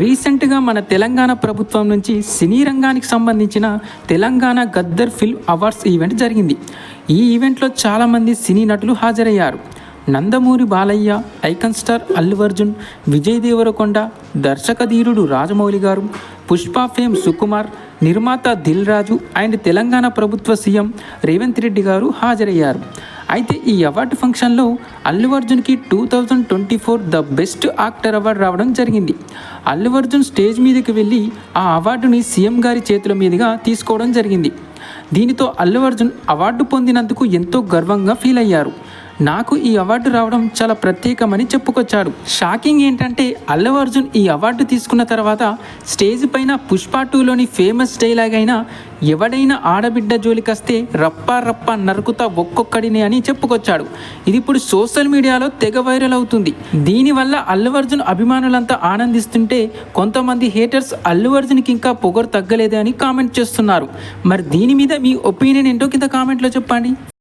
రీసెంట్గా మన తెలంగాణ ప్రభుత్వం నుంచి సినీ రంగానికి సంబంధించిన Telangana Gaddar film awards event జరిగింది. ఈ ఈవెంట్లో చాలామంది సినీ నటులు హాజరయ్యారు. నందమూరి బాలయ్య, ఐకాన్ స్టార్ అల్లు అర్జున్, విజయ్ దేవరకొండ, దర్శకధీరుడు రాజమౌళి గారు, పుష్ప ఫేమ్ సుకుమార్, నిర్మాత దిల్ రాజు అండ్ తెలంగాణ ప్రభుత్వ సీఎం రేవంత్ రెడ్డి గారు హాజరయ్యారు. అయితే ఈ అవార్డు ఫంక్షన్లో అల్లు అర్జున్కి 2024 ద బెస్ట్ యాక్టర్ అవార్డు రావడం జరిగింది. అల్లు అర్జున్ స్టేజ్ మీదకి వెళ్ళి ఆ అవార్డుని సీఎం గారి చేతుల మీదుగా తీసుకోవడం జరిగింది. దీనితో అల్లు అర్జున్ అవార్డు పొందినందుకు ఎంతో గర్వంగా ఫీల్ అయ్యారు. నాకు ఈ అవార్డు రావడం చాలా ప్రత్యేకమని చెప్పుకొచ్చాడు. షాకింగ్ ఏంటంటే అల్లు అర్జున్ ఈ అవార్డు తీసుకున్న తర్వాత స్టేజ్ పైన పుష్ప 2లోని ఫేమస్ డైలాగ్ అయిన ఎవడైనా ఆడబిడ్డ జోలికొస్తే రప్పా రప్పా నరుకుతా ఒక్కొక్కడిని అని చెప్పుకొచ్చాడు. ఇది ఇప్పుడు సోషల్ మీడియాలో తెగ వైరల్ అవుతుంది. దీనివల్ల అల్లు అర్జున్ అభిమానులంతా ఆనందిస్తుంటే కొంతమంది హేటర్స్ అల్లు అర్జున్కి ఇంకా పొగరు తగ్గలేదే అని కామెంట్ చేస్తున్నారు. మరి దీని మీద మీ ఒపీనియన్ ఏంటో కింద కామెంట్లో చెప్పండి.